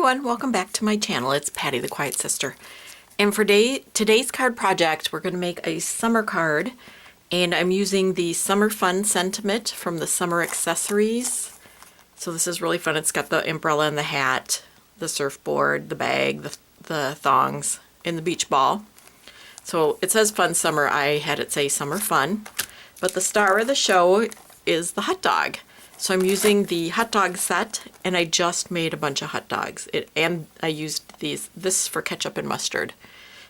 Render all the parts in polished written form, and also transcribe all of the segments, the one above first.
everyone, welcome back to my channel. It's Patty the Quiet Sister. And for today's card project, we're going to make a summer card. And I'm using the Summer Fun sentiment from the Summer Accessories. So this is really fun. It's got the umbrella and the hat, the surfboard, the bag, the thongs, and the beach ball. So it says Fun Summer. I had it say Summer Fun. But the star of the show is the hot dog. So I'm using the hot dog set, and I just made a bunch of hot dogs. And I used this for ketchup and mustard.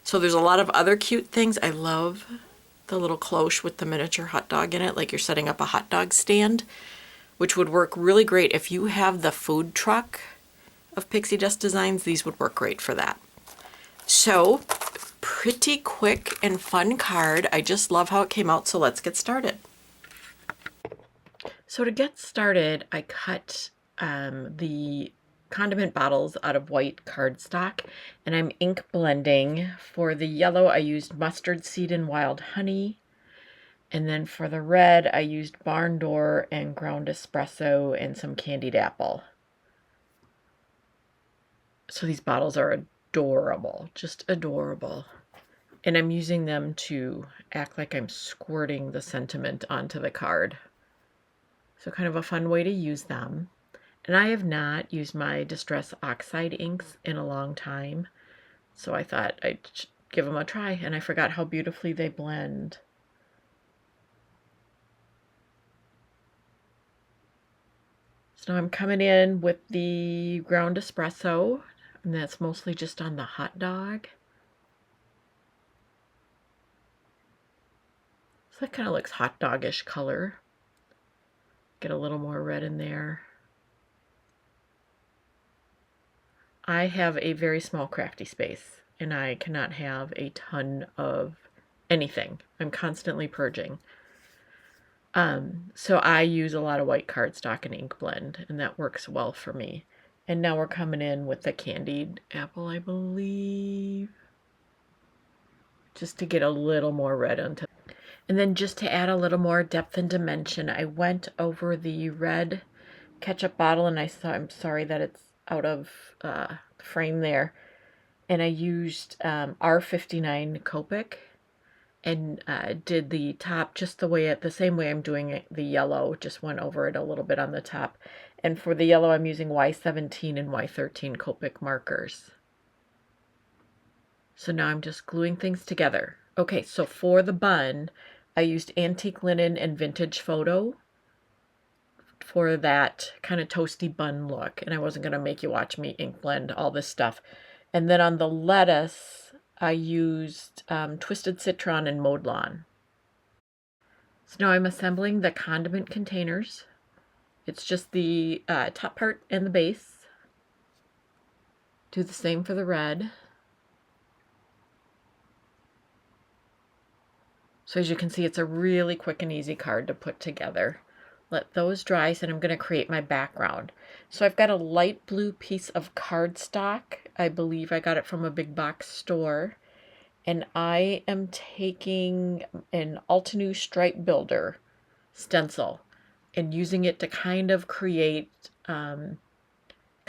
So there's a lot of other cute things. I love the little cloche with the miniature hot dog in it, like you're setting up a hot dog stand, which would work really great if you have the food truck of Pixie Dust Designs. These would work great for that. So pretty quick and fun card. I just love how it came out, so let's get started. So to get started, I cut the condiment bottles out of white cardstock, and I'm ink blending. For the yellow, I used mustard seed and wild honey. And then for the red, I used barn door and ground espresso and some candied apple. So these bottles are adorable, just adorable. And I'm using them to act like I'm squirting the sentiment onto the card. So kind of a fun way to use them. And I have not used my Distress Oxide inks in a long time, so I thought I'd give them a try, and I forgot how beautifully they blend. So now I'm coming in with the ground espresso, and that's mostly just on the hot dog. So that kind of looks hot dog-ish color. Get a little more red in there. I have a very small crafty space, and I cannot have a ton of anything. I'm constantly purging. So I use a lot of white cardstock and ink blend, and that works well for me. And now we're coming in with the candied apple, I believe, just to get a little more red onto. And then just to add a little more depth and dimension, I went over the red ketchup bottle, and I'm sorry that it's out of frame there. And I used R59 Copic and did the top just the same way I'm doing it, the yellow, just went over it a little bit on the top. And for the yellow, I'm using Y17 and Y13 Copic markers. So now I'm just gluing things together. Okay, so for the bun, I used antique linen and vintage photo for that kind of toasty bun look. And I wasn't going to make you watch me ink blend all this stuff. And then on the lettuce, I used Twisted Citron and Mowed Lawn. So now I'm assembling the condiment containers. It's just the top part and the base. Do the same for the red. So as you can see, it's a really quick and easy card to put together. Let those dry, and I'm going to create my background. So I've got a light blue piece of cardstock. I believe I got it from a big box store. And I am taking an Altenew Stripe Builder stencil and using it to kind of create, kind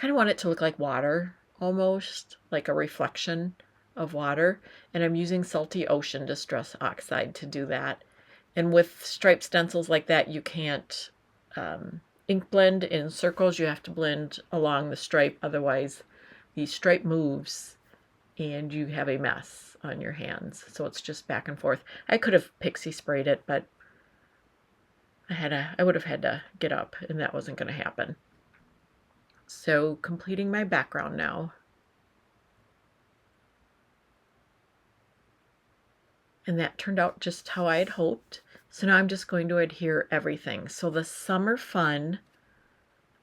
of want it to look like water, almost like a reflection of water. And I'm using Salty Ocean Distress Oxide to do that. And with striped stencils like that, you can't ink blend in circles. You have to blend along the stripe. Otherwise, the stripe moves and you have a mess on your hands. So it's just back and forth. I could have Pixi sprayed it, but I would have had to get up, and that wasn't going to happen. So completing my background now. And that turned out just how I had hoped. So now I'm just going to adhere everything. So the Summer Fun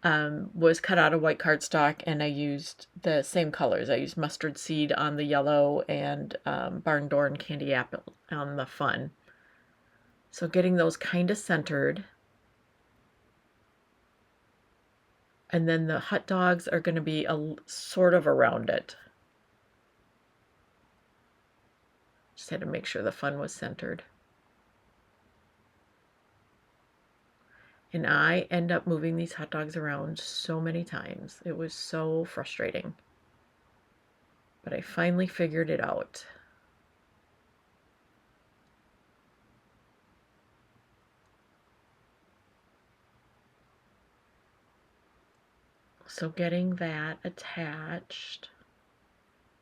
was cut out of white cardstock, and I used the same colors. I used mustard seed on the yellow and barn door and candy apple on the fun. So getting those kind of centered. And then the hot dogs are going to be sort of around it. Just had to make sure the fun was centered. And I end up moving these hot dogs around so many times. It was so frustrating. but I finally figured it out. So getting that attached,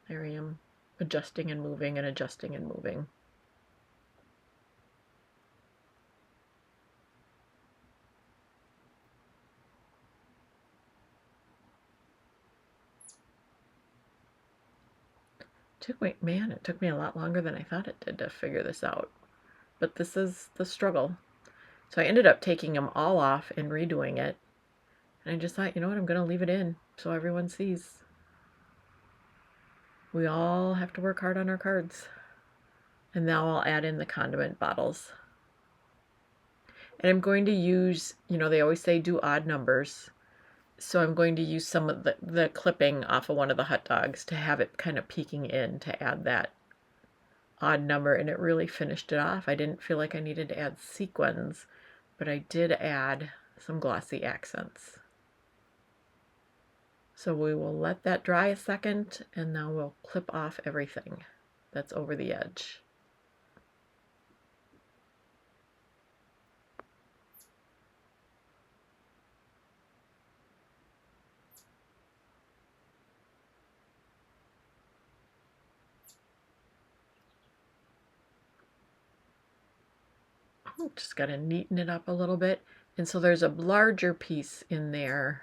there I am, adjusting and moving and adjusting and moving. It took me a lot longer than I thought it did to figure this out. But this is the struggle. So I ended up taking them all off and redoing it. And I just thought, you know what, I'm going to leave it in so everyone sees. We all have to work hard on our cards. And now I'll add in the condiment bottles. And I'm going to use, they always say do odd numbers. So I'm going to use some of the clipping off of one of the hot dogs to have it kind of peeking in to add that odd number, and it really finished it off. I didn't feel like I needed to add sequins, but I did add some glossy accents. So we will let that dry a second, and now we'll clip off everything that's over the edge. Just got to neaten it up a little bit. And so there's a larger piece in there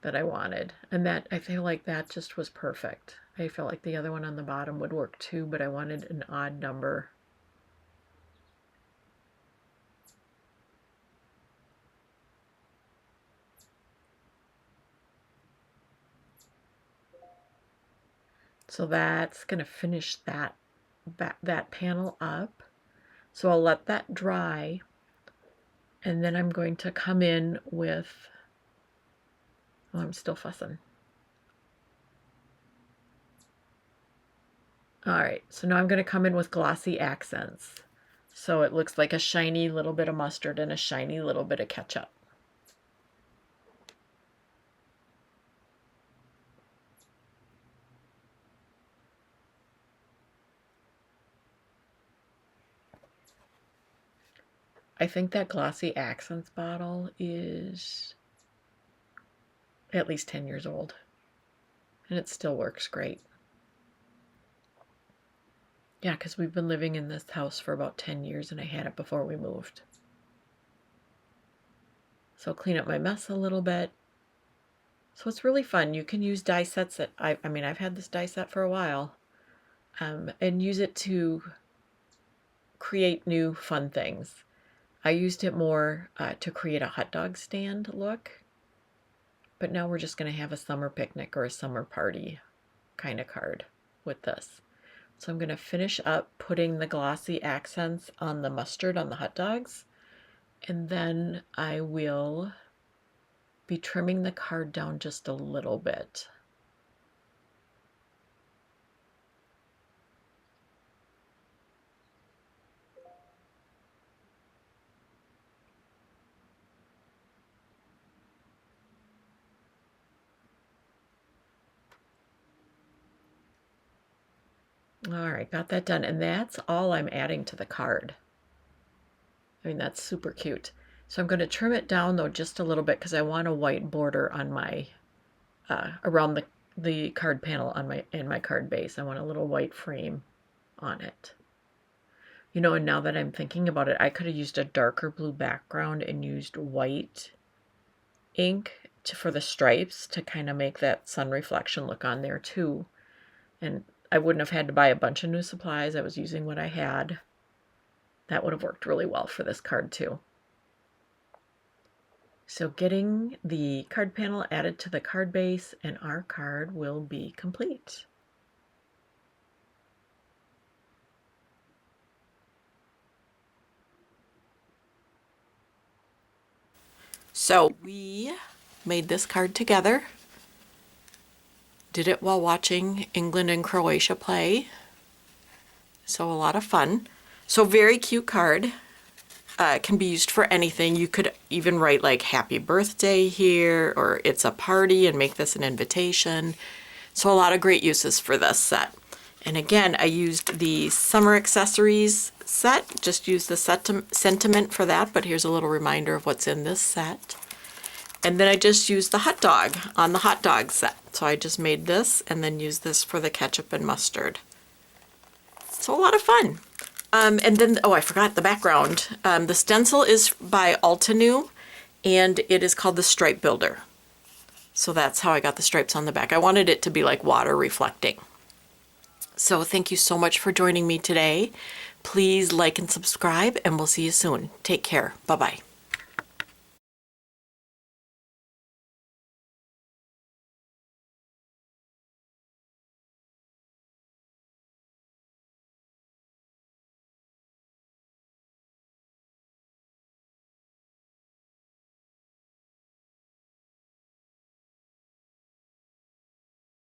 that I wanted. And that, I feel like that just was perfect. I felt like the other one on the bottom would work too, but I wanted an odd number. So that's going to finish that panel up. So I'll let that dry, and then I'm going to come in with, oh, I'm still fussing. All right, so now I'm going to come in with glossy accents. So it looks like a shiny little bit of mustard and a shiny little bit of ketchup. I think that glossy accents bottle is at least 10 years old, and it still works great. Yeah, because we've been living in this house for about 10 years, and I had it before we moved. So I'll clean up my mess a little bit. So it's really fun. You can use die sets that I've had this die set for a while, and use it to create new fun things. I used it more to create a hot dog stand look, but now we're just going to have a summer picnic or a summer party kind of card with this. So I'm going to finish up putting the glossy accents on the mustard on the hot dogs, and then I will be trimming the card down just a little bit. All right, got that done, and that's all I'm adding to the card. I mean, that's super cute. So I'm going to trim it down though just a little bit because I want a white border on my around the card panel on my card base. I want a little white frame on it. And now that I'm thinking about it, I could have used a darker blue background and used white ink for the stripes to kind of make that sun reflection look on there too. And I wouldn't have had to buy a bunch of new supplies. I was using what I had. That would have worked really well for this card too. So getting the card panel added to the card base, and our card will be complete. So we made this card together. Did it while watching England and Croatia play. So a lot of fun. So very cute card. Can be used for anything. You could even write like happy birthday here, or it's a party and make this an invitation. So a lot of great uses for this set. And again, I used the summer accessories set, just used the sentiment for that, but here's a little reminder of what's in this set. And then I just used the hot dog on the hot dog set. So I just made this and then used this for the ketchup and mustard. So a lot of fun. And then, oh, I forgot the background. The stencil is by Altenew, and it is called the Stripe Builder. So that's how I got the stripes on the back. I wanted it to be like water reflecting. So thank you so much for joining me today. Please like and subscribe, and we'll see you soon. Take care. Bye-bye.